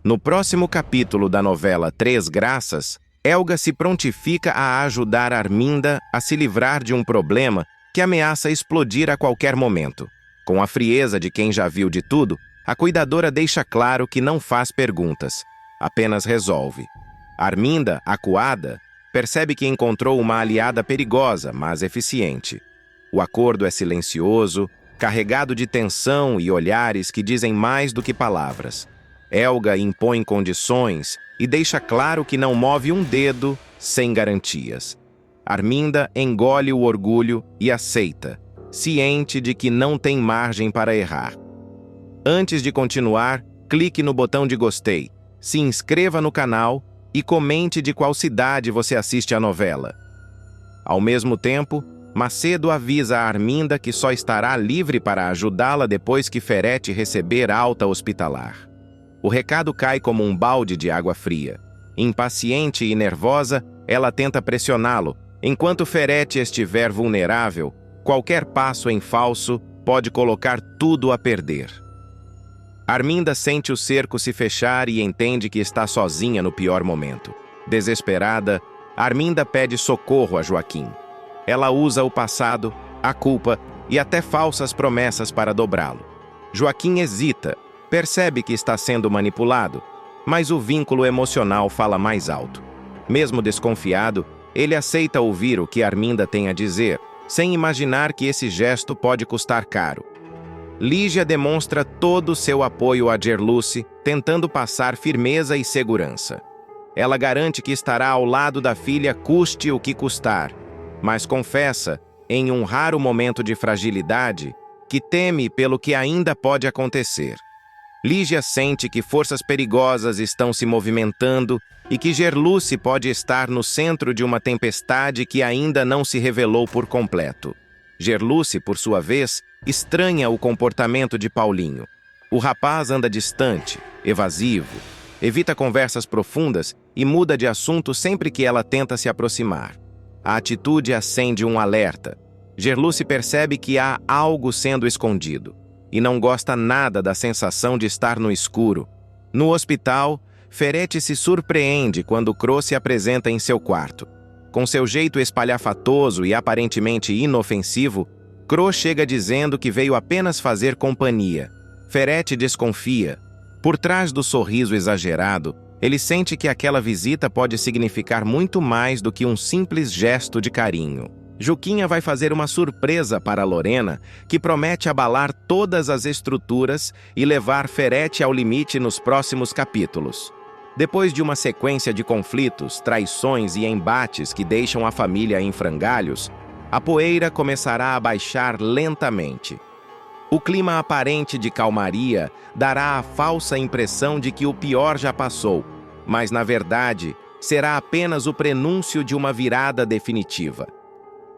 No próximo capítulo da novela Três Graças, Helga se prontifica a ajudar Arminda a se livrar de um problema que ameaça explodir a qualquer momento. Com a frieza de quem já viu de tudo, a cuidadora deixa claro que não faz perguntas, apenas resolve. Arminda, acuada, percebe que encontrou uma aliada perigosa, mas eficiente. O acordo é silencioso, carregado de tensão e olhares que dizem mais do que palavras. Helga impõe condições e deixa claro que não move um dedo sem garantias. Arminda engole o orgulho e aceita, ciente de que não tem margem para errar. Antes de continuar, clique no botão de gostei, se inscreva no canal e comente de qual cidade você assiste a novela. Ao mesmo tempo, Macedo avisa a Arminda que só estará livre para ajudá-la depois que Ferete receber alta hospitalar. O recado cai como um balde de água fria. Impaciente e nervosa, ela tenta pressioná-lo. Enquanto Ferete estiver vulnerável, qualquer passo em falso pode colocar tudo a perder. Arminda sente o cerco se fechar e entende que está sozinha no pior momento. Desesperada, Arminda pede socorro a Joaquim. Ela usa o passado, a culpa e até falsas promessas para dobrá-lo. Joaquim hesita, percebe que está sendo manipulado, mas o vínculo emocional fala mais alto. Mesmo desconfiado, ele aceita ouvir o que Arminda tem a dizer, sem imaginar que esse gesto pode custar caro. Lígia demonstra todo o seu apoio a Gerluce, tentando passar firmeza e segurança. Ela garante que estará ao lado da filha custe o que custar, mas confessa, em um raro momento de fragilidade, que teme pelo que ainda pode acontecer. Lígia sente que forças perigosas estão se movimentando e que Gerluce pode estar no centro de uma tempestade que ainda não se revelou por completo. Gerluce, por sua vez, estranha o comportamento de Paulinho. O rapaz anda distante, evasivo, evita conversas profundas e muda de assunto sempre que ela tenta se aproximar. A atitude acende um alerta. Gerluce percebe que há algo sendo escondido e não gosta nada da sensação de estar no escuro. No hospital, Ferete se surpreende quando Cro se apresenta em seu quarto. Com seu jeito espalhafatoso e aparentemente inofensivo, Cro chega dizendo que veio apenas fazer companhia. Ferete desconfia. Por trás do sorriso exagerado, ele sente que aquela visita pode significar muito mais do que um simples gesto de carinho. Juquinha vai fazer uma surpresa para Lorena, que promete abalar todas as estruturas e levar Ferete ao limite nos próximos capítulos. Depois de uma sequência de conflitos, traições e embates que deixam a família em frangalhos, a poeira começará a baixar lentamente. O clima aparente de calmaria dará a falsa impressão de que o pior já passou, mas, na verdade, será apenas o prenúncio de uma virada definitiva.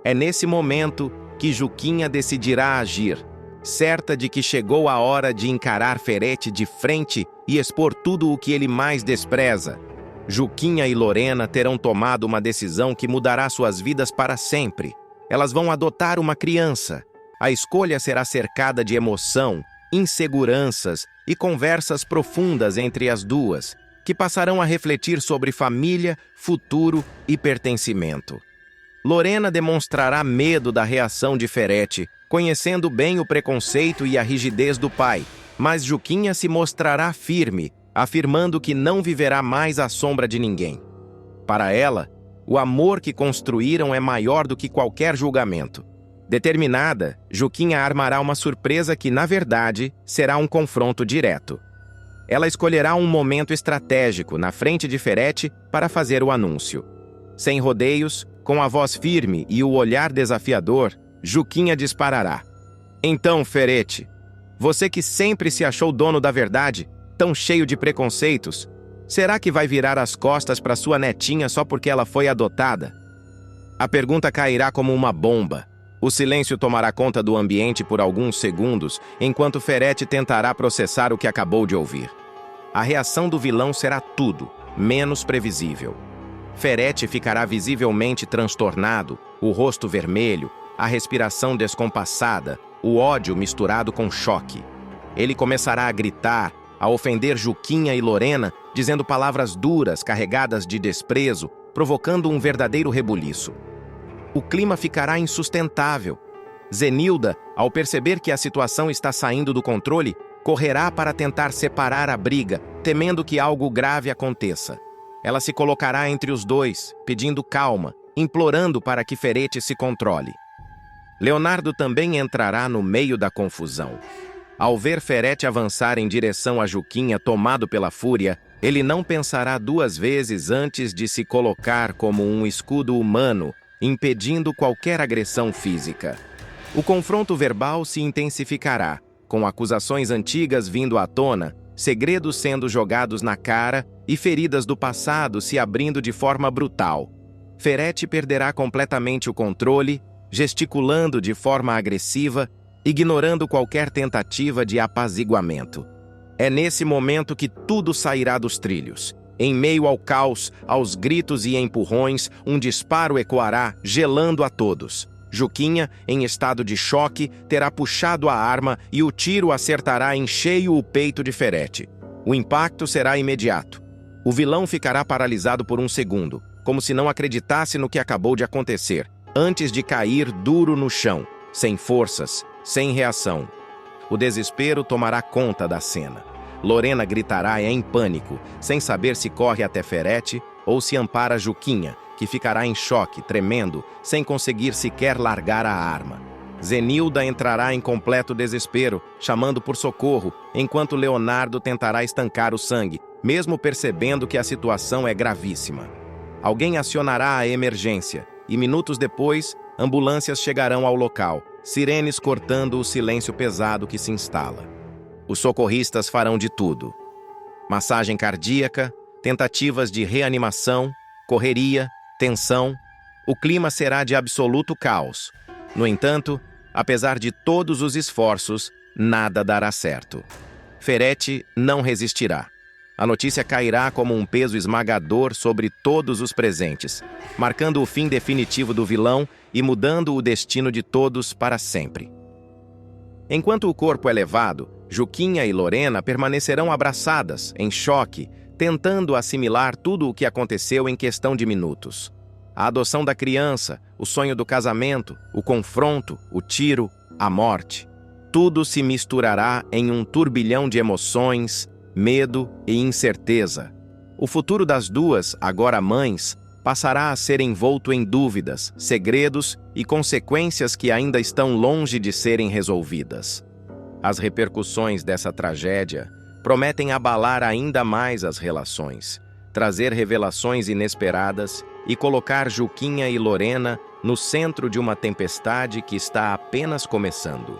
É nesse momento que Juquinha decidirá agir, certa de que chegou a hora de encarar Ferete de frente e expor tudo o que ele mais despreza. Juquinha e Lorena terão tomado uma decisão que mudará suas vidas para sempre. Elas vão adotar uma criança. A escolha será cercada de emoção, inseguranças e conversas profundas entre as duas, que passarão a refletir sobre família, futuro e pertencimento. Lorena demonstrará medo da reação de Ferete, conhecendo bem o preconceito e a rigidez do pai, mas Juquinha se mostrará firme, afirmando que não viverá mais à sombra de ninguém. Para ela, o amor que construíram é maior do que qualquer julgamento. Determinada, Juquinha armará uma surpresa que, na verdade, será um confronto direto. Ela escolherá um momento estratégico na frente de Ferete para fazer o anúncio. Sem rodeios, com a voz firme e o olhar desafiador, Juquinha disparará. Então, Ferete, você que sempre se achou dono da verdade, tão cheio de preconceitos, será que vai virar as costas para sua netinha só porque ela foi adotada? A pergunta cairá como uma bomba. O silêncio tomará conta do ambiente por alguns segundos, enquanto Ferete tentará processar o que acabou de ouvir. A reação do vilão será tudo, menos previsível. Ferete ficará visivelmente transtornado, o rosto vermelho, a respiração descompassada, o ódio misturado com choque. Ele começará a gritar, a ofender Juquinha e Lorena, dizendo palavras duras, carregadas de desprezo, provocando um verdadeiro rebuliço. O clima ficará insustentável. Zenilda, ao perceber que a situação está saindo do controle, correrá para tentar separar a briga, temendo que algo grave aconteça. Ela se colocará entre os dois, pedindo calma, implorando para que Ferete se controle. Leonardo também entrará no meio da confusão. Ao ver Ferete avançar em direção a Juquinha tomado pela fúria, ele não pensará duas vezes antes de se colocar como um escudo humano, impedindo qualquer agressão física. O confronto verbal se intensificará, com acusações antigas vindo à tona, segredos sendo jogados na cara e feridas do passado se abrindo de forma brutal. Ferete perderá completamente o controle, gesticulando de forma agressiva, ignorando qualquer tentativa de apaziguamento. É nesse momento que tudo sairá dos trilhos. Em meio ao caos, aos gritos e empurrões, um disparo ecoará, gelando a todos. Juquinha, em estado de choque, terá puxado a arma e o tiro acertará em cheio o peito de Ferete. O impacto será imediato. O vilão ficará paralisado por um segundo, como se não acreditasse no que acabou de acontecer, antes de cair duro no chão, sem forças, sem reação. O desespero tomará conta da cena. Lorena gritará em pânico, sem saber se corre até Ferete ou se ampara Juquinha, que ficará em choque, tremendo, sem conseguir sequer largar a arma. Zenilda entrará em completo desespero, chamando por socorro, enquanto Leonardo tentará estancar o sangue, mesmo percebendo que a situação é gravíssima. Alguém acionará a emergência, e minutos depois, ambulâncias chegarão ao local, sirenes cortando o silêncio pesado que se instala. Os socorristas farão de tudo. Massagem cardíaca, tentativas de reanimação, correria, tensão. O clima será de absoluto caos. No entanto, apesar de todos os esforços, nada dará certo. Ferete não resistirá. A notícia cairá como um peso esmagador sobre todos os presentes, marcando o fim definitivo do vilão e mudando o destino de todos para sempre. Enquanto o corpo é levado, Juquinha e Lorena permanecerão abraçadas, em choque, tentando assimilar tudo o que aconteceu em questão de minutos. A adoção da criança, o sonho do casamento, o confronto, o tiro, a morte. Tudo se misturará em um turbilhão de emoções, medo e incerteza. O futuro das duas, agora mães, passará a ser envolto em dúvidas, segredos e consequências que ainda estão longe de serem resolvidas. As repercussões dessa tragédia prometem abalar ainda mais as relações, trazer revelações inesperadas e colocar Juquinha e Lorena no centro de uma tempestade que está apenas começando.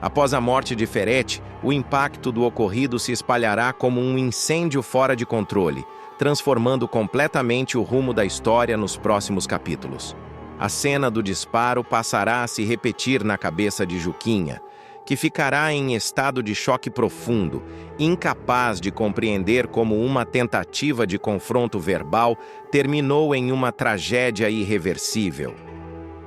Após a morte de Ferete, o impacto do ocorrido se espalhará como um incêndio fora de controle, transformando completamente o rumo da história nos próximos capítulos. A cena do disparo passará a se repetir na cabeça de Juquinha, que ficará em estado de choque profundo, incapaz de compreender como uma tentativa de confronto verbal terminou em uma tragédia irreversível.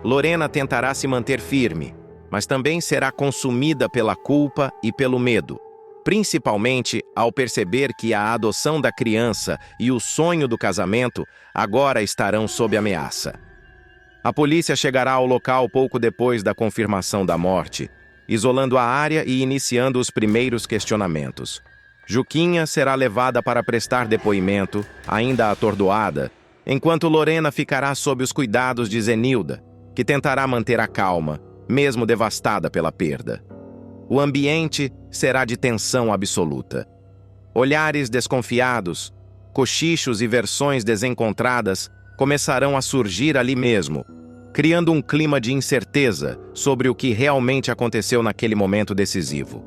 Lorena tentará se manter firme, mas também será consumida pela culpa e pelo medo, principalmente ao perceber que a adoção da criança e o sonho do casamento agora estarão sob ameaça. A polícia chegará ao local pouco depois da confirmação da morte, isolando a área e iniciando os primeiros questionamentos. Juquinha será levada para prestar depoimento, ainda atordoada, enquanto Lorena ficará sob os cuidados de Zenilda, que tentará manter a calma, mesmo devastada pela perda. O ambiente será de tensão absoluta. Olhares desconfiados, cochichos e versões desencontradas começarão a surgir ali mesmo, criando um clima de incerteza sobre o que realmente aconteceu naquele momento decisivo.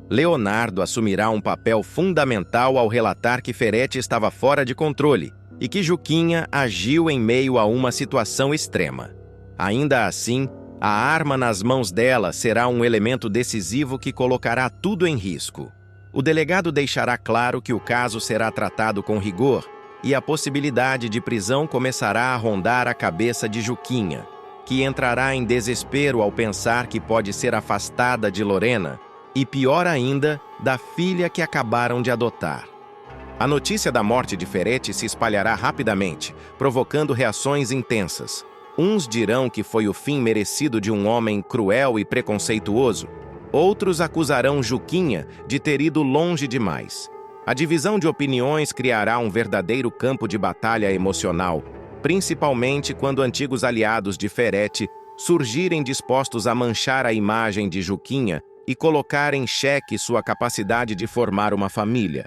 Leonardo assumirá um papel fundamental ao relatar que Ferete estava fora de controle e que Juquinha agiu em meio a uma situação extrema. Ainda assim, a arma nas mãos dela será um elemento decisivo que colocará tudo em risco. O delegado deixará claro que o caso será tratado com rigor e a possibilidade de prisão começará a rondar a cabeça de Juquinha, que entrará em desespero ao pensar que pode ser afastada de Lorena, e, pior ainda, da filha que acabaram de adotar. A notícia da morte de Ferete se espalhará rapidamente, provocando reações intensas. Uns dirão que foi o fim merecido de um homem cruel e preconceituoso. Outros acusarão Juquinha de ter ido longe demais. A divisão de opiniões criará um verdadeiro campo de batalha emocional, principalmente quando antigos aliados de Ferete surgirem dispostos a manchar a imagem de Juquinha e colocar em xeque sua capacidade de formar uma família.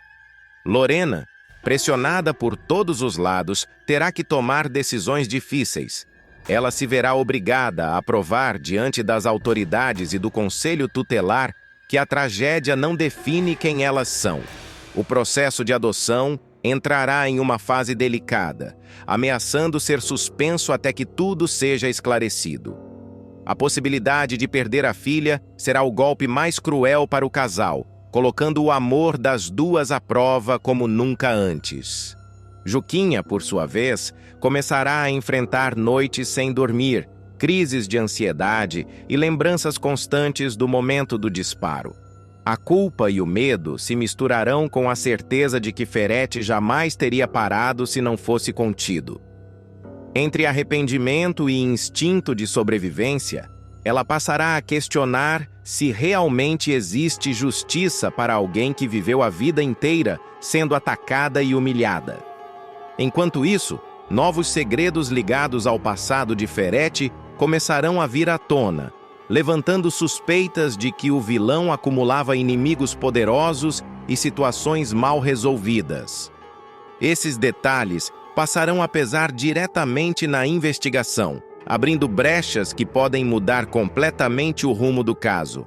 Lorena, pressionada por todos os lados, terá que tomar decisões difíceis. Ela se verá obrigada a provar diante das autoridades e do conselho tutelar que a tragédia não define quem elas são. O processo de adoção entrará em uma fase delicada, ameaçando ser suspenso até que tudo seja esclarecido. A possibilidade de perder a filha será o golpe mais cruel para o casal, colocando o amor das duas à prova como nunca antes. Juquinha, por sua vez, começará a enfrentar noites sem dormir, crises de ansiedade e lembranças constantes do momento do disparo. A culpa e o medo se misturarão com a certeza de que Ferete jamais teria parado se não fosse contido. Entre arrependimento e instinto de sobrevivência, ela passará a questionar se realmente existe justiça para alguém que viveu a vida inteira sendo atacada e humilhada. Enquanto isso, novos segredos ligados ao passado de Ferete começarão a vir à tona, levantando suspeitas de que o vilão acumulava inimigos poderosos e situações mal resolvidas. Esses detalhes passarão a pesar diretamente na investigação, abrindo brechas que podem mudar completamente o rumo do caso.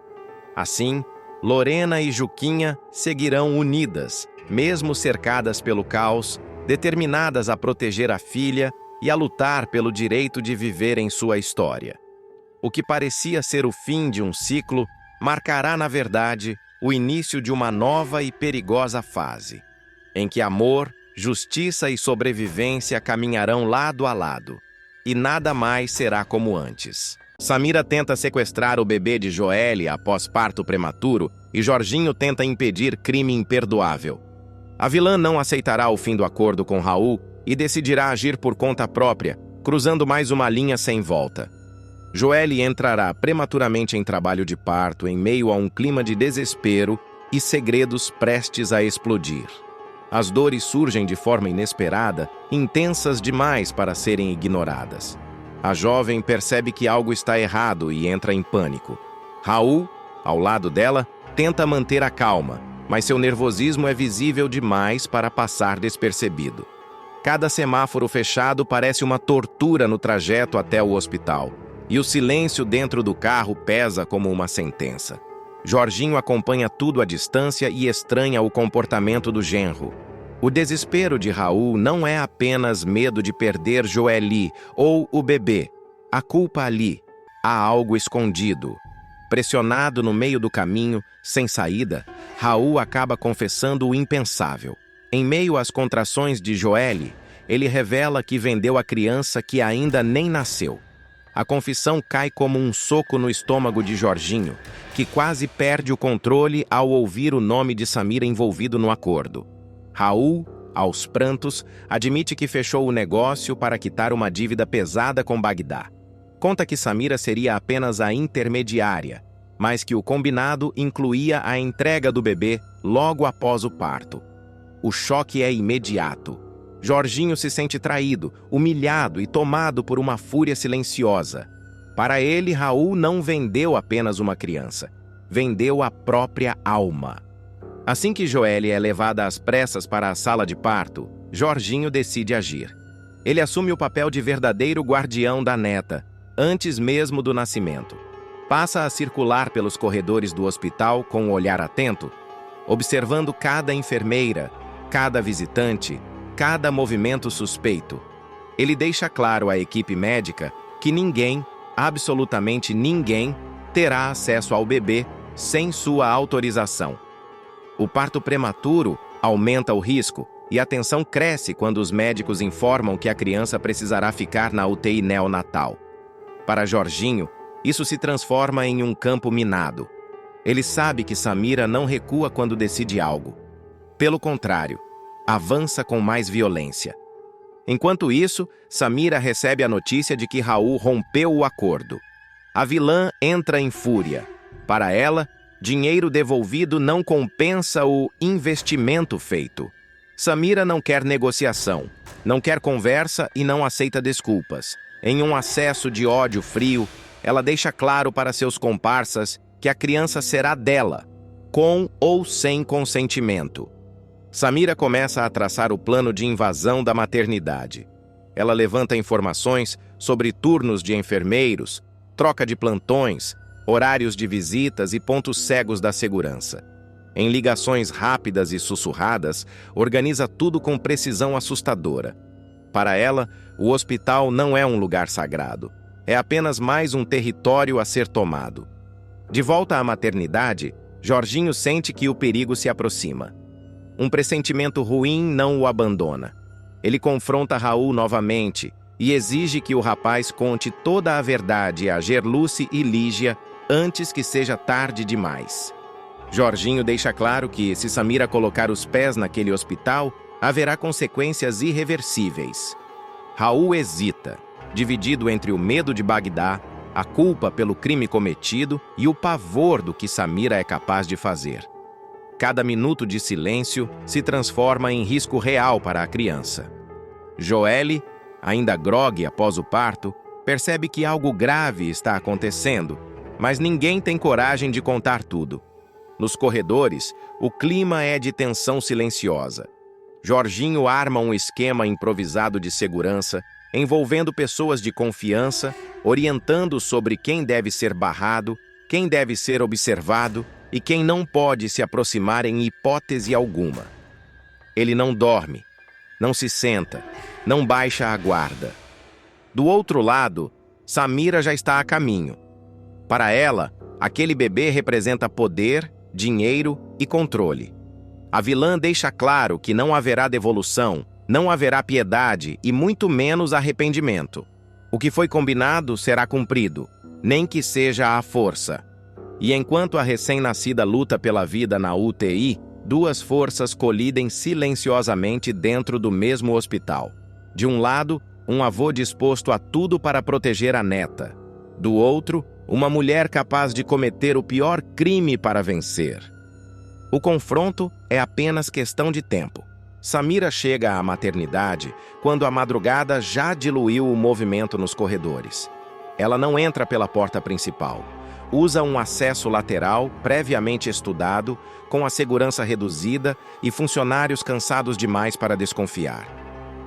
Assim, Lorena e Juquinha seguirão unidas, mesmo cercadas pelo caos, determinadas a proteger a filha e a lutar pelo direito de viver em sua história. O que parecia ser o fim de um ciclo marcará, na verdade, o início de uma nova e perigosa fase, em que amor, justiça e sobrevivência caminharão lado a lado, e nada mais será como antes. Samira tenta sequestrar o bebê de Joelle após parto prematuro e Jorginho tenta impedir crime imperdoável. A vilã não aceitará o fim do acordo com Raul e decidirá agir por conta própria, cruzando mais uma linha sem volta. Joelle entrará prematuramente em trabalho de parto em meio a um clima de desespero e segredos prestes a explodir. As dores surgem de forma inesperada, intensas demais para serem ignoradas. A jovem percebe que algo está errado e entra em pânico. Raul, ao lado dela, tenta manter a calma, mas seu nervosismo é visível demais para passar despercebido. Cada semáforo fechado parece uma tortura no trajeto até o hospital, e o silêncio dentro do carro pesa como uma sentença. Jorginho acompanha tudo à distância e estranha o comportamento do genro. O desespero de Raul não é apenas medo de perder Joelle ou o bebê. A culpa ali. Há algo escondido. Pressionado no meio do caminho, sem saída, Raul acaba confessando o impensável. Em meio às contrações de Joelle, ele revela que vendeu a criança que ainda nem nasceu. A confissão cai como um soco no estômago de Jorginho, que quase perde o controle ao ouvir o nome de Samira envolvido no acordo. Raul, aos prantos, admite que fechou o negócio para quitar uma dívida pesada com Bagdá. Conta que Samira seria apenas a intermediária, mas que o combinado incluía a entrega do bebê logo após o parto. O choque é imediato. Jorginho se sente traído, humilhado e tomado por uma fúria silenciosa. Para ele, Raul não vendeu apenas uma criança, vendeu a própria alma. Assim que Joelle é levada às pressas para a sala de parto, Jorginho decide agir. Ele assume o papel de verdadeiro guardião da neta, antes mesmo do nascimento. Passa a circular pelos corredores do hospital com um olhar atento, observando cada enfermeira, cada visitante, cada movimento suspeito. Ele deixa claro à equipe médica que ninguém, absolutamente ninguém, terá acesso ao bebê sem sua autorização. O parto prematuro aumenta o risco e a tensão cresce quando os médicos informam que a criança precisará ficar na UTI neonatal. Para Jorginho, isso se transforma em um campo minado. Ele sabe que Samira não recua quando decide algo. Pelo contrário, avança com mais violência. Enquanto isso, Samira recebe a notícia de que Raul rompeu o acordo. A vilã entra em fúria. Para ela, dinheiro devolvido não compensa o investimento feito. Samira não quer negociação, não quer conversa e não aceita desculpas. Em um acesso de ódio frio, ela deixa claro para seus comparsas que a criança será dela, com ou sem consentimento. Samira começa a traçar o plano de invasão da maternidade. Ela levanta informações sobre turnos de enfermeiros, troca de plantões, horários de visitas e pontos cegos da segurança. Em ligações rápidas e sussurradas, organiza tudo com precisão assustadora. Para ela, o hospital não é um lugar sagrado. É apenas mais um território a ser tomado. De volta à maternidade, Jorginho sente que o perigo se aproxima. Um pressentimento ruim não o abandona. Ele confronta Raul novamente e exige que o rapaz conte toda a verdade a Gerluce e Lígia antes que seja tarde demais. Jorginho deixa claro que, se Samira colocar os pés naquele hospital, haverá consequências irreversíveis. Raul hesita, dividido entre o medo de Bagdá, a culpa pelo crime cometido e o pavor do que Samira é capaz de fazer. Cada minuto de silêncio se transforma em risco real para a criança. Joelle, ainda grogue após o parto, percebe que algo grave está acontecendo, mas ninguém tem coragem de contar tudo. Nos corredores, o clima é de tensão silenciosa. Jorginho arma um esquema improvisado de segurança, envolvendo pessoas de confiança, orientando sobre quem deve ser barrado, quem deve ser observado e quem não pode se aproximar em hipótese alguma. Ele não dorme, não se senta, não baixa a guarda. Do outro lado, Samira já está a caminho. Para ela, aquele bebê representa poder, dinheiro e controle. A vilã deixa claro que não haverá devolução, não haverá piedade e muito menos arrependimento. O que foi combinado será cumprido, nem que seja à força. E enquanto a recém-nascida luta pela vida na UTI, duas forças colidem silenciosamente dentro do mesmo hospital. De um lado, um avô disposto a tudo para proteger a neta. Do outro, uma mulher capaz de cometer o pior crime para vencer. O confronto é apenas questão de tempo. Samira chega à maternidade quando a madrugada já diluiu o movimento nos corredores. Ela não entra pela porta principal. Usa um acesso lateral previamente estudado, com a segurança reduzida e funcionários cansados demais para desconfiar.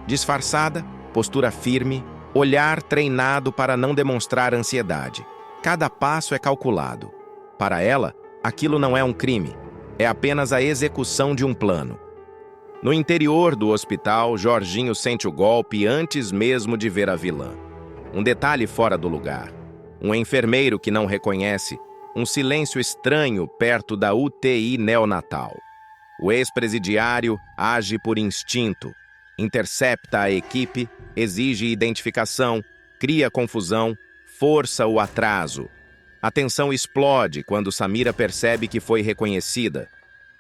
Disfarçada, postura firme, olhar treinado para não demonstrar ansiedade. Cada passo é calculado. Para ela, aquilo não é um crime, é apenas a execução de um plano. No interior do hospital, Jorginho sente o golpe antes mesmo de ver a vilã. Um detalhe fora do lugar. Um enfermeiro que não reconhece, um silêncio estranho perto da UTI neonatal. O ex-presidiário age por instinto, intercepta a equipe, exige identificação, cria confusão, força o atraso. A tensão explode quando Samira percebe que foi reconhecida.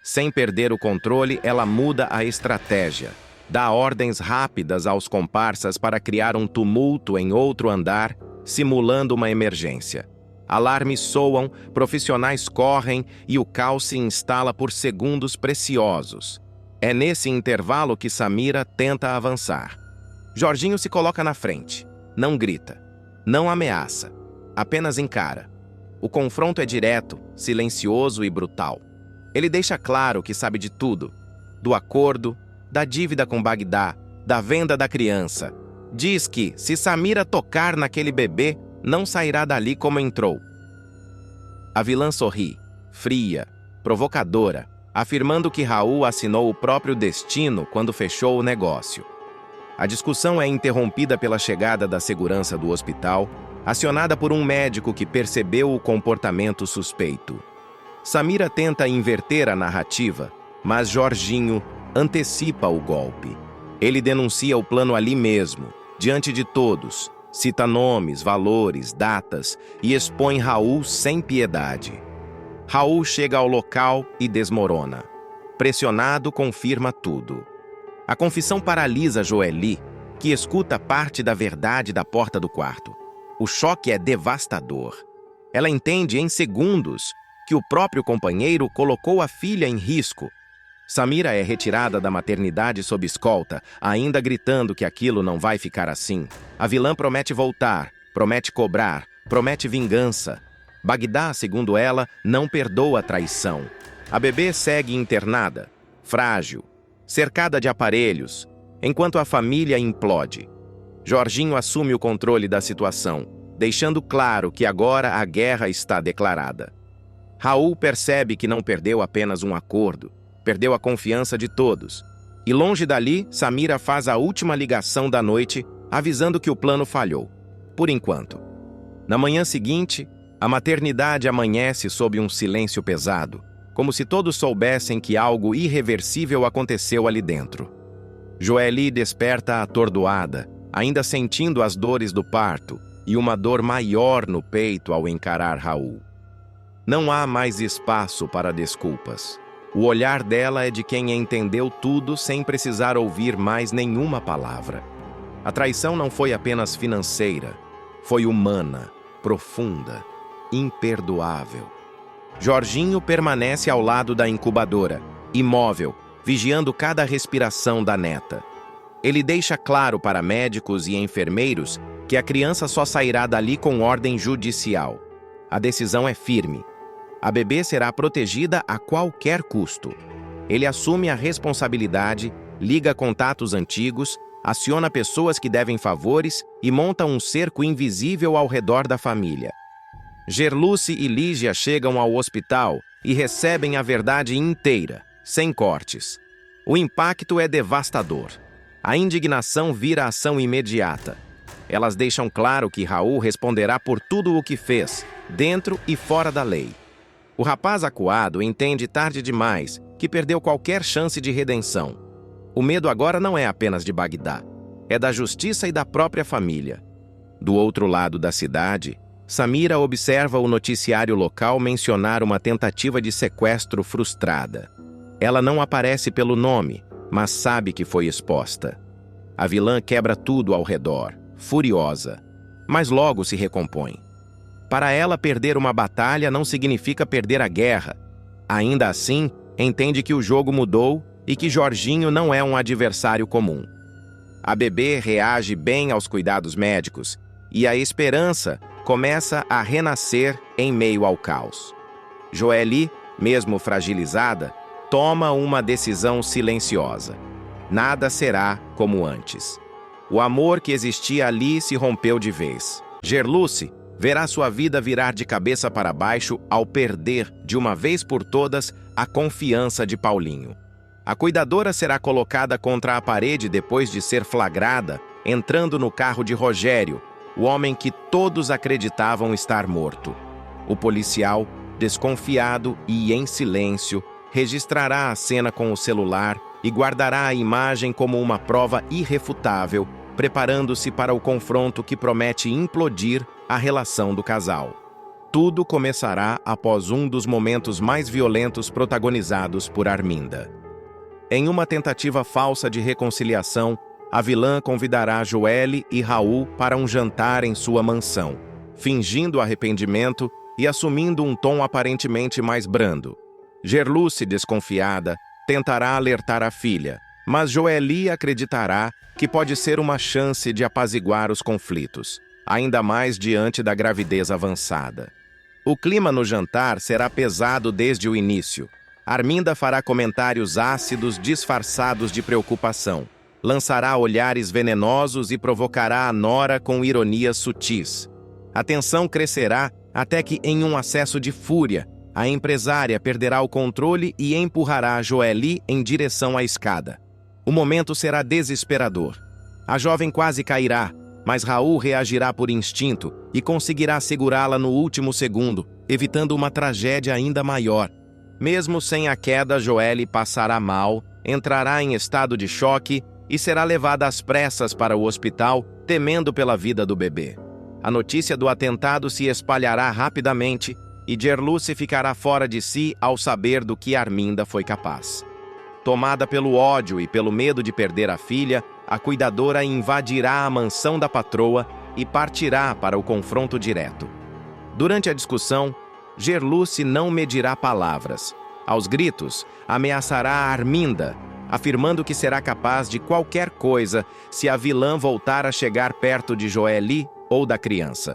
Sem perder o controle, ela muda a estratégia. Dá ordens rápidas aos comparsas para criar um tumulto em outro andar, simulando uma emergência. Alarmes soam, profissionais correm e o caos se instala por segundos preciosos. É nesse intervalo que Samira tenta avançar. Jorginho se coloca na frente. Não grita. Não ameaça. Apenas encara. O confronto é direto, silencioso e brutal. Ele deixa claro que sabe de tudo. Do acordo, da dívida com Bagdá, da venda da criança. Diz que, se Samira tocar naquele bebê, não sairá dali como entrou. A vilã sorri, fria, provocadora, afirmando que Raul assinou o próprio destino quando fechou o negócio. A discussão é interrompida pela chegada da segurança do hospital, acionada por um médico que percebeu o comportamento suspeito. Samira tenta inverter a narrativa, mas Jorginho antecipa o golpe. Ele denuncia o plano ali mesmo, diante de todos, cita nomes, valores, datas e expõe Raul sem piedade. Raul chega ao local e desmorona. Pressionado, confirma tudo. A confissão paralisa Joely, que escuta parte da verdade da porta do quarto. O choque é devastador. Ela entende em segundos que o próprio companheiro colocou a filha em risco. Samira é retirada da maternidade sob escolta, ainda gritando que aquilo não vai ficar assim. A vilã promete voltar, promete cobrar, promete vingança. Bagdá, segundo ela, não perdoa a traição. A bebê segue internada, frágil, cercada de aparelhos, enquanto a família implode. Jorginho assume o controle da situação, deixando claro que agora a guerra está declarada. Raul percebe que não perdeu apenas um acordo, perdeu a confiança de todos. E longe dali, Samira faz a última ligação da noite, avisando que o plano falhou, por enquanto. Na manhã seguinte, a maternidade amanhece sob um silêncio pesado, como se todos soubessem que algo irreversível aconteceu ali dentro. Joely desperta atordoada, ainda sentindo as dores do parto e uma dor maior no peito ao encarar Raul. Não há mais espaço para desculpas. O olhar dela é de quem entendeu tudo sem precisar ouvir mais nenhuma palavra. A traição não foi apenas financeira, foi humana, profunda, imperdoável. Jorginho permanece ao lado da incubadora, imóvel, vigiando cada respiração da neta. Ele deixa claro para médicos e enfermeiros que a criança só sairá dali com ordem judicial. A decisão é firme. A bebê será protegida a qualquer custo. Ele assume a responsabilidade, liga contatos antigos, aciona pessoas que devem favores e monta um cerco invisível ao redor da família. Gerluce e Lígia chegam ao hospital e recebem a verdade inteira, sem cortes. O impacto é devastador. A indignação vira ação imediata. Elas deixam claro que Raul responderá por tudo o que fez, dentro e fora da lei. O rapaz acuado entende tarde demais que perdeu qualquer chance de redenção. O medo agora não é apenas de Bagdá, é da justiça e da própria família. Do outro lado da cidade, Samira observa o noticiário local mencionar uma tentativa de sequestro frustrada. Ela não aparece pelo nome, mas sabe que foi exposta. A vilã quebra tudo ao redor, furiosa, mas logo se recompõe. Para ela, perder uma batalha não significa perder a guerra. Ainda assim, entende que o jogo mudou e que Jorginho não é um adversário comum. A bebê reage bem aos cuidados médicos e a esperança começa a renascer em meio ao caos. Joely, mesmo fragilizada, toma uma decisão silenciosa. Nada será como antes. O amor que existia ali se rompeu de vez. Gerluce verá sua vida virar de cabeça para baixo ao perder, de uma vez por todas, a confiança de Paulinho. A cuidadora será colocada contra a parede depois de ser flagrada, entrando no carro de Rogério, o homem que todos acreditavam estar morto. O policial, desconfiado e em silêncio, registrará a cena com o celular e guardará a imagem como uma prova irrefutável, preparando-se para o confronto que promete implodir a relação do casal. Tudo começará após um dos momentos mais violentos protagonizados por Arminda. Em uma tentativa falsa de reconciliação, a vilã convidará Joely e Raul para um jantar em sua mansão, fingindo arrependimento e assumindo um tom aparentemente mais brando. Gerluce, desconfiada, tentará alertar a filha, mas Joely acreditará que pode ser uma chance de apaziguar os conflitos, ainda mais diante da gravidez avançada. O clima no jantar será pesado desde o início. Arminda fará comentários ácidos disfarçados de preocupação. Lançará olhares venenosos e provocará a nora com ironias sutis. A tensão crescerá até que, em um acesso de fúria, a empresária perderá o controle e empurrará Joely em direção à escada. O momento será desesperador. A jovem quase cairá, mas Raul reagirá por instinto e conseguirá segurá-la no último segundo, evitando uma tragédia ainda maior. Mesmo sem a queda, Joely passará mal, entrará em estado de choque e será levada às pressas para o hospital, temendo pela vida do bebê. A notícia do atentado se espalhará rapidamente e Gerluce ficará fora de si ao saber do que Arminda foi capaz. Tomada pelo ódio e pelo medo de perder a filha, a cuidadora invadirá a mansão da patroa e partirá para o confronto direto. Durante a discussão, Gerluce não medirá palavras. Aos gritos, ameaçará Arminda, afirmando que será capaz de qualquer coisa se a vilã voltar a chegar perto de Joely ou da criança.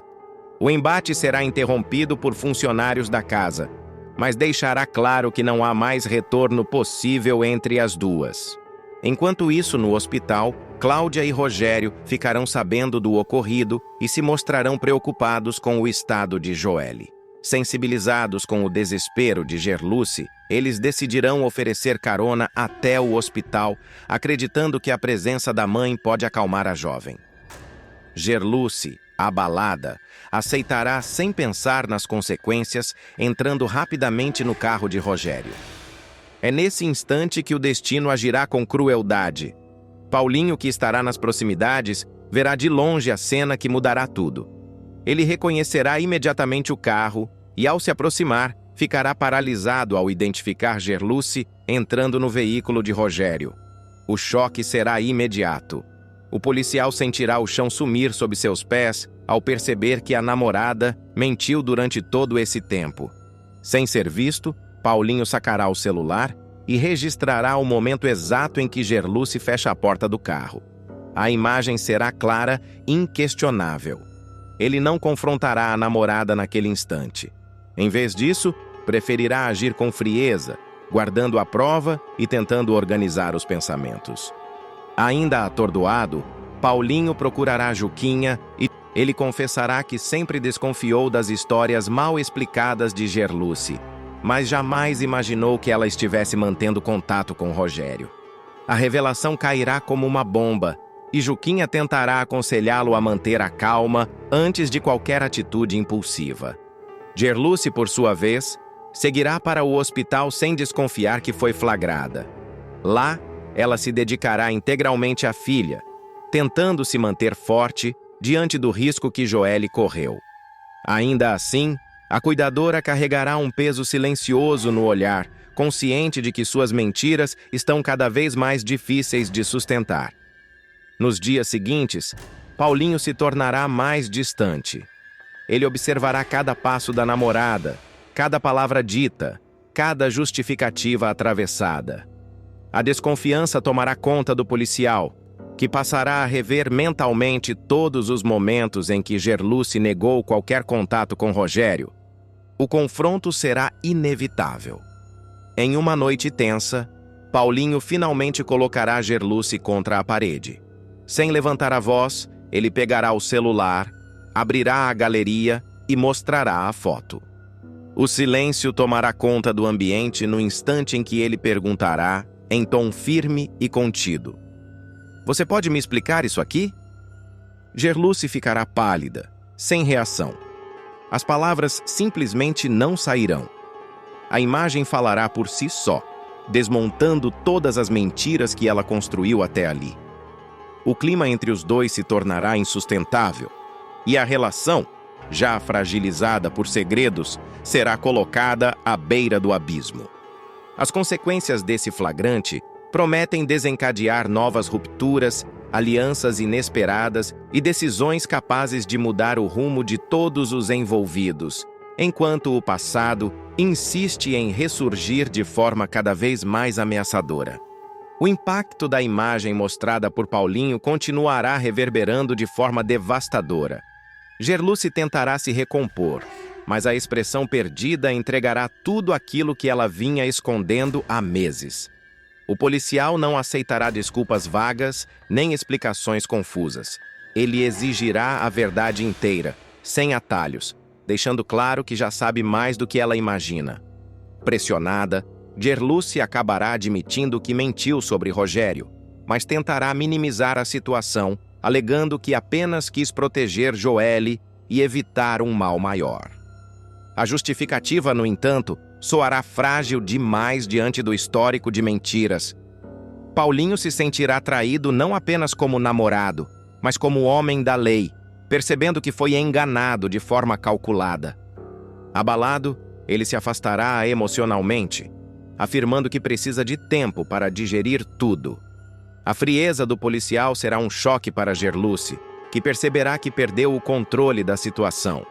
O embate será interrompido por funcionários da casa, mas deixará claro que não há mais retorno possível entre as duas. Enquanto isso, no hospital, Cláudia e Rogério ficarão sabendo do ocorrido e se mostrarão preocupados com o estado de Joely. Sensibilizados com o desespero de Gerluce, eles decidirão oferecer carona até o hospital, acreditando que a presença da mãe pode acalmar a jovem. Gerluce, abalada, aceitará sem pensar nas consequências, entrando rapidamente no carro de Rogério. É nesse instante que o destino agirá com crueldade. Paulinho, que estará nas proximidades, verá de longe a cena que mudará tudo. Ele reconhecerá imediatamente o carro e, ao se aproximar, ficará paralisado ao identificar Gerluce entrando no veículo de Rogério. O choque será imediato. O policial sentirá o chão sumir sob seus pés ao perceber que a namorada mentiu durante todo esse tempo. Sem ser visto, Paulinho sacará o celular e registrará o momento exato em que Gerluce fecha a porta do carro. A imagem será clara, inquestionável. Ele não confrontará a namorada naquele instante. Em vez disso, preferirá agir com frieza, guardando a prova e tentando organizar os pensamentos. Ainda atordoado, Paulinho procurará Juquinha e ele confessará que sempre desconfiou das histórias mal explicadas de Gerluce, mas jamais imaginou que ela estivesse mantendo contato com Rogério. A revelação cairá como uma bomba e Juquinha tentará aconselhá-lo a manter a calma antes de qualquer atitude impulsiva. Gerluce, por sua vez, seguirá para o hospital sem desconfiar que foi flagrada. Lá, ela se dedicará integralmente à filha, tentando se manter forte diante do risco que Joely correu. Ainda assim, a cuidadora carregará um peso silencioso no olhar, consciente de que suas mentiras estão cada vez mais difíceis de sustentar. Nos dias seguintes, Paulinho se tornará mais distante. Ele observará cada passo da namorada, cada palavra dita, cada justificativa atravessada. A desconfiança tomará conta do policial, que passará a rever mentalmente todos os momentos em que Gerluce negou qualquer contato com Rogério. O confronto será inevitável. Em uma noite tensa, Paulinho finalmente colocará Gerluce contra a parede. Sem levantar a voz, ele pegará o celular, abrirá a galeria e mostrará a foto. O silêncio tomará conta do ambiente no instante em que ele perguntará, em tom firme e contido: "Você pode me explicar isso aqui?" Gerluce ficará pálida, sem reação. As palavras simplesmente não sairão. A imagem falará por si só, desmontando todas as mentiras que ela construiu até ali. O clima entre os dois se tornará insustentável, e a relação, já fragilizada por segredos, será colocada à beira do abismo. As consequências desse flagrante prometem desencadear novas rupturas, alianças inesperadas e decisões capazes de mudar o rumo de todos os envolvidos, enquanto o passado insiste em ressurgir de forma cada vez mais ameaçadora. O impacto da imagem mostrada por Paulinho continuará reverberando de forma devastadora. Gerluce tentará se recompor, mas a expressão perdida entregará tudo aquilo que ela vinha escondendo há meses. O policial não aceitará desculpas vagas nem explicações confusas. Ele exigirá a verdade inteira, sem atalhos, deixando claro que já sabe mais do que ela imagina. Pressionada, Gerluce acabará admitindo que mentiu sobre Rogério, mas tentará minimizar a situação, alegando que apenas quis proteger Joely e evitar um mal maior. A justificativa, no entanto, soará frágil demais diante do histórico de mentiras. Paulinho se sentirá traído não apenas como namorado, mas como homem da lei, percebendo que foi enganado de forma calculada. Abalado, ele se afastará emocionalmente, afirmando que precisa de tempo para digerir tudo. A frieza do policial será um choque para Gerluce, que perceberá que perdeu o controle da situação.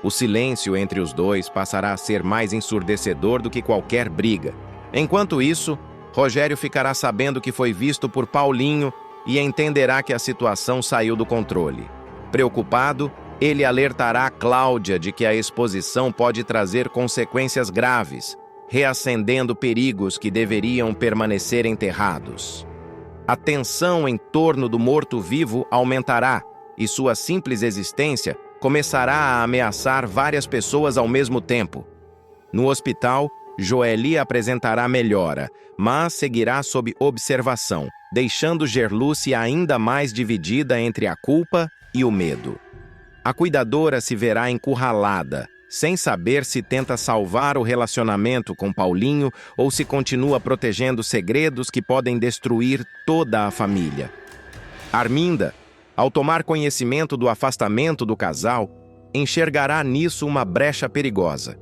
O silêncio entre os dois passará a ser mais ensurdecedor do que qualquer briga. Enquanto isso, Rogério ficará sabendo que foi visto por Paulinho e entenderá que a situação saiu do controle. Preocupado, ele alertará Cláudia de que a exposição pode trazer consequências graves, reacendendo perigos que deveriam permanecer enterrados. A tensão em torno do morto-vivo aumentará e sua simples existência começará a ameaçar várias pessoas ao mesmo tempo. No hospital, Joeli apresentará melhora, mas seguirá sob observação, deixando Gerluce ainda mais dividida entre a culpa e o medo. A cuidadora se verá encurralada, sem saber se tenta salvar o relacionamento com Paulinho ou se continua protegendo segredos que podem destruir toda a família. Arminda, ao tomar conhecimento do afastamento do casal, enxergará nisso uma brecha perigosa.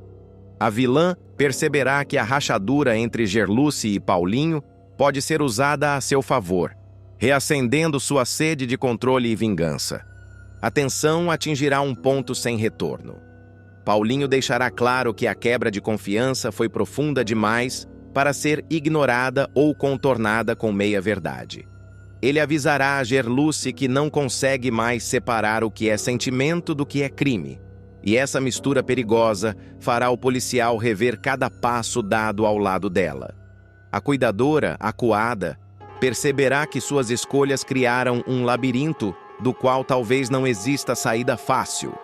A vilã perceberá que a rachadura entre Gerluce e Paulinho pode ser usada a seu favor, reacendendo sua sede de controle e vingança. A tensão atingirá um ponto sem retorno. Paulinho deixará claro que a quebra de confiança foi profunda demais para ser ignorada ou contornada com meia-verdade. Ele avisará a Gerluce que não consegue mais separar o que é sentimento do que é crime. E essa mistura perigosa fará o policial rever cada passo dado ao lado dela. A cuidadora, acuada, perceberá que suas escolhas criaram um labirinto do qual talvez não exista saída fácil.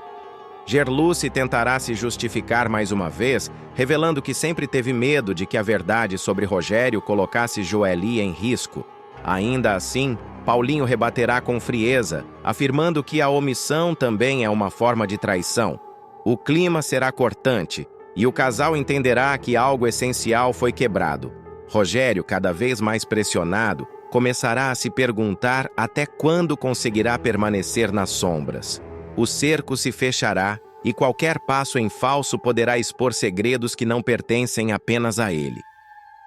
Gerluce tentará se justificar mais uma vez, revelando que sempre teve medo de que a verdade sobre Rogério colocasse Joeli em risco. Ainda assim, Paulinho rebaterá com frieza, afirmando que a omissão também é uma forma de traição. O clima será cortante, e o casal entenderá que algo essencial foi quebrado. Rogério, cada vez mais pressionado, começará a se perguntar até quando conseguirá permanecer nas sombras. O cerco se fechará, e qualquer passo em falso poderá expor segredos que não pertencem apenas a ele.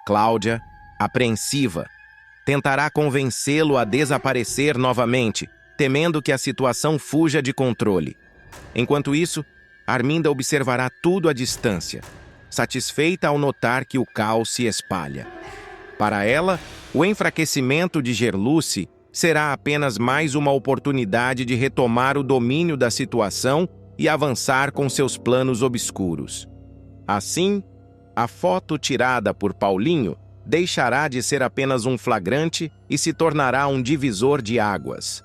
Cláudia, apreensiva, tentará convencê-lo a desaparecer novamente, temendo que a situação fuja de controle. Enquanto isso, Arminda observará tudo à distância, satisfeita ao notar que o caos se espalha. Para ela, o enfraquecimento de Gerluce será apenas mais uma oportunidade de retomar o domínio da situação e avançar com seus planos obscuros. Assim, a foto tirada por Paulinho deixará de ser apenas um flagrante e se tornará um divisor de águas.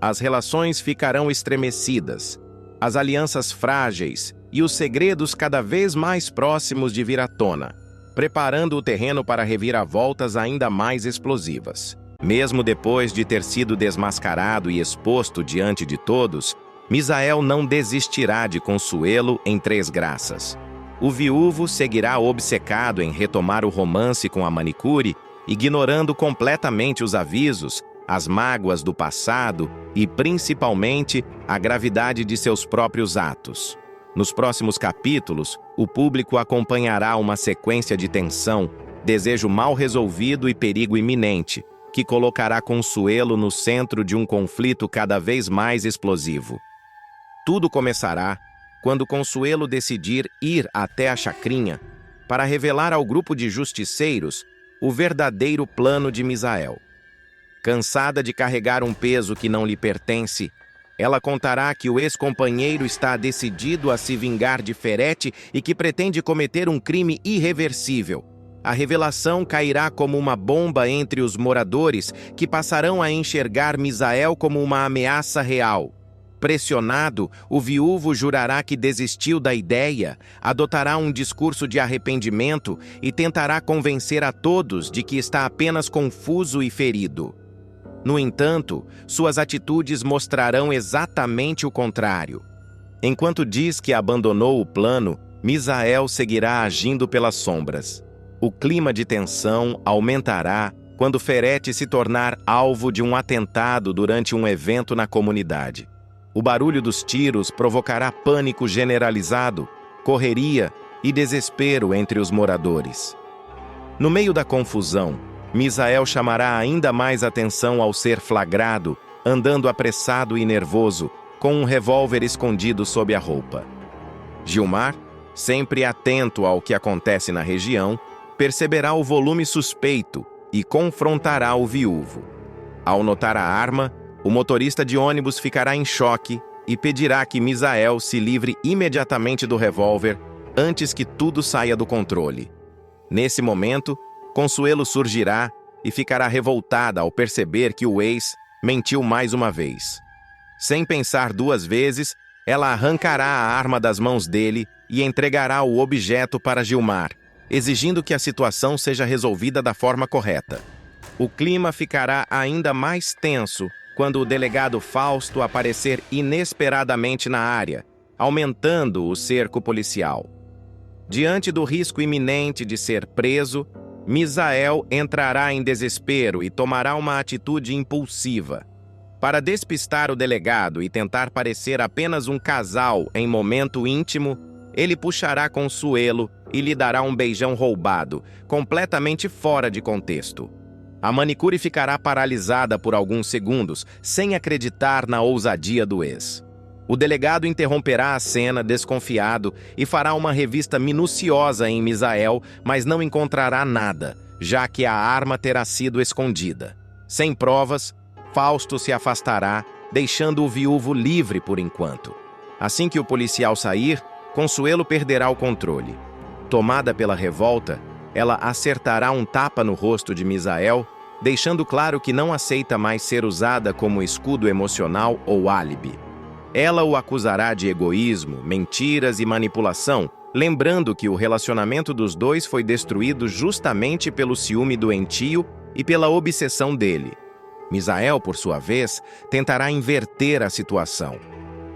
As relações ficarão estremecidas, as alianças frágeis e os segredos cada vez mais próximos de vir à tona, preparando o terreno para reviravoltas ainda mais explosivas. Mesmo depois de ter sido desmascarado e exposto diante de todos, Misael não desistirá de Consuelo em Três Graças. O viúvo seguirá obcecado em retomar o romance com a manicure, ignorando completamente os avisos, as mágoas do passado e, principalmente, a gravidade de seus próprios atos. Nos próximos capítulos, o público acompanhará uma sequência de tensão, desejo mal resolvido e perigo iminente, que colocará Consuelo no centro de um conflito cada vez mais explosivo. Tudo começará quando Consuelo decidir ir até a chacrinha para revelar ao grupo de justiceiros o verdadeiro plano de Misael. Cansada de carregar um peso que não lhe pertence, ela contará que o ex-companheiro está decidido a se vingar de Ferete e que pretende cometer um crime irreversível. A revelação cairá como uma bomba entre os moradores, que passarão a enxergar Misael como uma ameaça real. Pressionado, o viúvo jurará que desistiu da ideia, adotará um discurso de arrependimento e tentará convencer a todos de que está apenas confuso e ferido. No entanto, suas atitudes mostrarão exatamente o contrário. Enquanto diz que abandonou o plano, Misael seguirá agindo pelas sombras. O clima de tensão aumentará quando Ferete se tornar alvo de um atentado durante um evento na comunidade. O barulho dos tiros provocará pânico generalizado, correria e desespero entre os moradores. No meio da confusão, Misael chamará ainda mais atenção ao ser flagrado, andando apressado e nervoso, com um revólver escondido sob a roupa. Gilmar, sempre atento ao que acontece na região, perceberá o volume suspeito e confrontará o viúvo. Ao notar a arma, o motorista de ônibus ficará em choque e pedirá que Misael se livre imediatamente do revólver antes que tudo saia do controle. Nesse momento, Consuelo surgirá e ficará revoltada ao perceber que o ex mentiu mais uma vez. Sem pensar duas vezes, ela arrancará a arma das mãos dele e entregará o objeto para Gilmar, exigindo que a situação seja resolvida da forma correta. O clima ficará ainda mais tenso quando o delegado Fausto aparecer inesperadamente na área, aumentando o cerco policial. Diante do risco iminente de ser preso, Misael entrará em desespero e tomará uma atitude impulsiva. Para despistar o delegado e tentar parecer apenas um casal em momento íntimo, ele puxará Consuelo e lhe dará um beijão roubado, completamente fora de contexto. A manicure ficará paralisada por alguns segundos, sem acreditar na ousadia do ex. O delegado interromperá a cena, desconfiado, e fará uma revista minuciosa em Misael, mas não encontrará nada, já que a arma terá sido escondida. Sem provas, Fausto se afastará, deixando o viúvo livre por enquanto. Assim que o policial sair, Consuelo perderá o controle. Tomada pela revolta, ela acertará um tapa no rosto de Misael, deixando claro que não aceita mais ser usada como escudo emocional ou álibi. Ela o acusará de egoísmo, mentiras e manipulação, lembrando que o relacionamento dos dois foi destruído justamente pelo ciúme doentio e pela obsessão dele. Misael, por sua vez, tentará inverter a situação.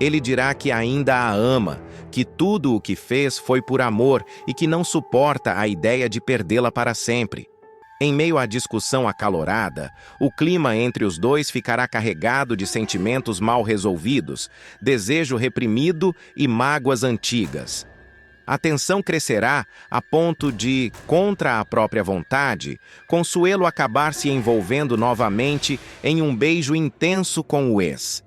Ele dirá que ainda a ama, que tudo o que fez foi por amor e que não suporta a ideia de perdê-la para sempre. Em meio à discussão acalorada, o clima entre os dois ficará carregado de sentimentos mal resolvidos, desejo reprimido e mágoas antigas. A tensão crescerá a ponto de, contra a própria vontade, Consuelo acabar se envolvendo novamente em um beijo intenso com o ex.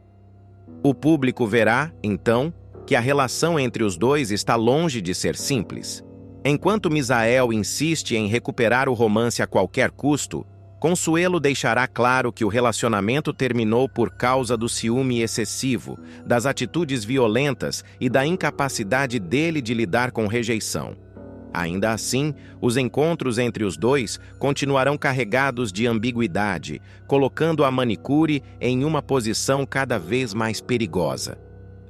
O público verá, então, que a relação entre os dois está longe de ser simples. Enquanto Misael insiste em recuperar o romance a qualquer custo, Consuelo deixará claro que o relacionamento terminou por causa do ciúme excessivo, das atitudes violentas e da incapacidade dele de lidar com rejeição. Ainda assim, os encontros entre os dois continuarão carregados de ambiguidade, colocando a manicure em uma posição cada vez mais perigosa.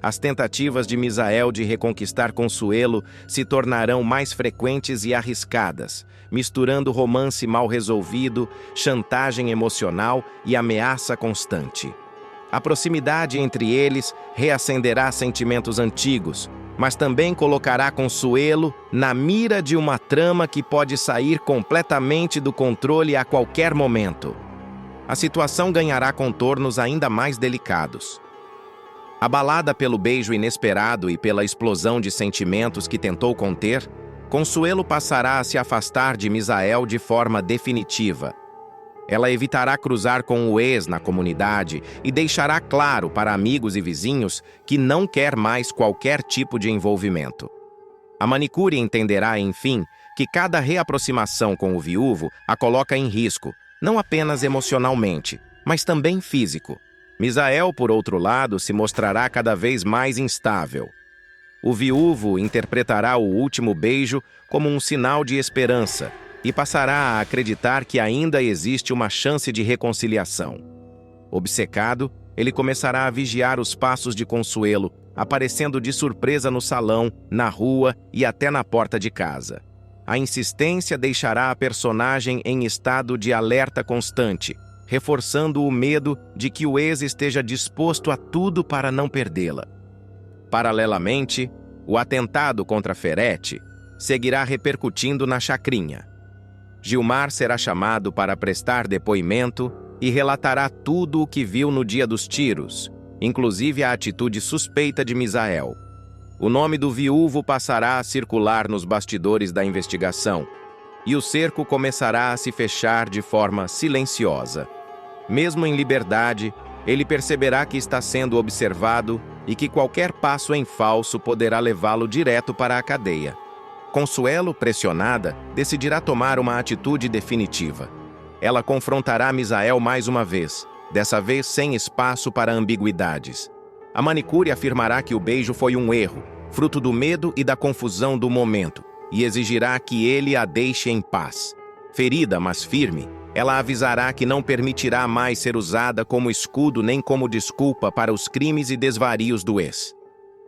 As tentativas de Misael de reconquistar Consuelo se tornarão mais frequentes e arriscadas, misturando romance mal resolvido, chantagem emocional e ameaça constante. A proximidade entre eles reacenderá sentimentos antigos, mas também colocará Consuelo na mira de uma trama que pode sair completamente do controle a qualquer momento. A situação ganhará contornos ainda mais delicados. Abalada pelo beijo inesperado e pela explosão de sentimentos que tentou conter, Consuelo passará a se afastar de Misael de forma definitiva. Ela evitará cruzar com o ex na comunidade e deixará claro para amigos e vizinhos que não quer mais qualquer tipo de envolvimento. A manicure entenderá, enfim, que cada reaproximação com o viúvo a coloca em risco, não apenas emocionalmente, mas também físico. Misael, por outro lado, se mostrará cada vez mais instável. O viúvo interpretará o último beijo como um sinal de esperança e passará a acreditar que ainda existe uma chance de reconciliação. Obcecado, ele começará a vigiar os passos de Consuelo, aparecendo de surpresa no salão, na rua e até na porta de casa. A insistência deixará a personagem em estado de alerta constante, reforçando o medo de que o ex esteja disposto a tudo para não perdê-la. Paralelamente, o atentado contra Ferretti seguirá repercutindo na chacrinha. Gilmar será chamado para prestar depoimento e relatará tudo o que viu no dia dos tiros, inclusive a atitude suspeita de Misael. O nome do viúvo passará a circular nos bastidores da investigação, e o cerco começará a se fechar de forma silenciosa. Mesmo em liberdade, ele perceberá que está sendo observado e que qualquer passo em falso poderá levá-lo direto para a cadeia. Consuelo, pressionada, decidirá tomar uma atitude definitiva. Ela confrontará Misael mais uma vez, dessa vez sem espaço para ambiguidades. A manicure afirmará que o beijo foi um erro, fruto do medo e da confusão do momento, e exigirá que ele a deixe em paz. Ferida, mas firme, ela avisará que não permitirá mais ser usada como escudo nem como desculpa para os crimes e desvarios do ex.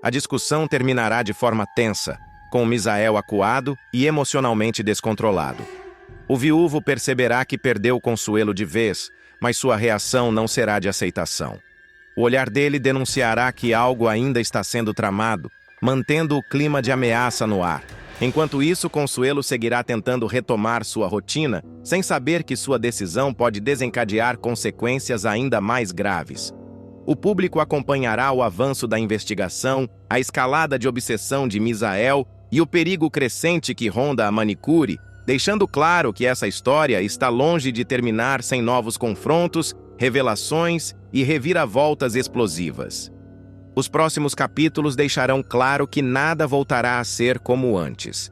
A discussão terminará de forma tensa, com Misael acuado e emocionalmente descontrolado. O viúvo perceberá que perdeu Consuelo de vez, mas sua reação não será de aceitação. O olhar dele denunciará que algo ainda está sendo tramado, mantendo o clima de ameaça no ar. Enquanto isso, Consuelo seguirá tentando retomar sua rotina, sem saber que sua decisão pode desencadear consequências ainda mais graves. O público acompanhará o avanço da investigação, a escalada de obsessão de Misael e o perigo crescente que ronda a manicure, deixando claro que essa história está longe de terminar sem novos confrontos, revelações e reviravoltas explosivas. Os próximos capítulos deixarão claro que nada voltará a ser como antes.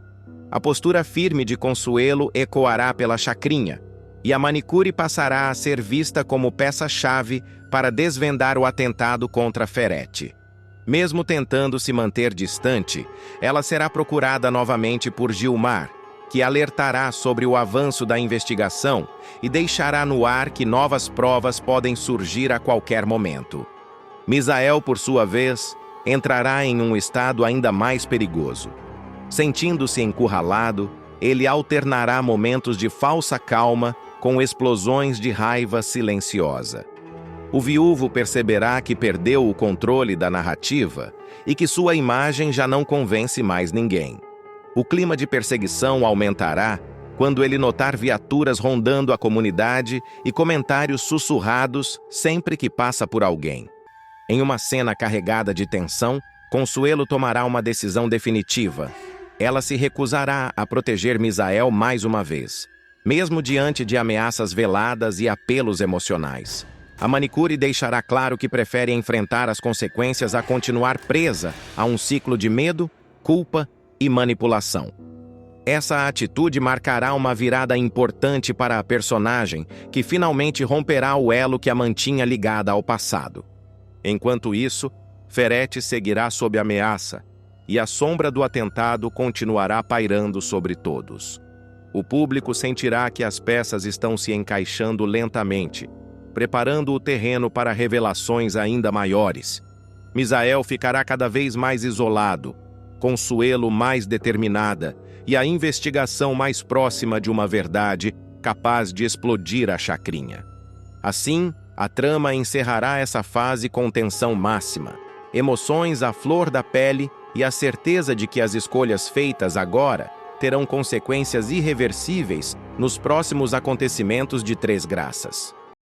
A postura firme de Consuelo ecoará pela chacrinha, e a manicure passará a ser vista como peça-chave para desvendar o atentado contra Ferretti. Mesmo tentando se manter distante, ela será procurada novamente por Gilmar, que alertará sobre o avanço da investigação e deixará no ar que novas provas podem surgir a qualquer momento. Misael, por sua vez, entrará em um estado ainda mais perigoso. Sentindo-se encurralado, ele alternará momentos de falsa calma com explosões de raiva silenciosa. O viúvo perceberá que perdeu o controle da narrativa e que sua imagem já não convence mais ninguém. O clima de perseguição aumentará quando ele notar viaturas rondando a comunidade e comentários sussurrados sempre que passa por alguém. Em uma cena carregada de tensão, Consuelo tomará uma decisão definitiva. Ela se recusará a proteger Misael mais uma vez, mesmo diante de ameaças veladas e apelos emocionais. A manicure deixará claro que prefere enfrentar as consequências a continuar presa a um ciclo de medo, culpa e manipulação. Essa atitude marcará uma virada importante para a personagem, que finalmente romperá o elo que a mantinha ligada ao passado. Enquanto isso, Ferretti seguirá sob ameaça, e a sombra do atentado continuará pairando sobre todos. O público sentirá que as peças estão se encaixando lentamente, preparando o terreno para revelações ainda maiores. Misael ficará cada vez mais isolado, Consuelo mais determinada e a investigação mais próxima de uma verdade capaz de explodir a chacrinha. Assim, a trama encerrará essa fase com tensão máxima, emoções à flor da pele e a certeza de que as escolhas feitas agora terão consequências irreversíveis nos próximos acontecimentos de Três Graças.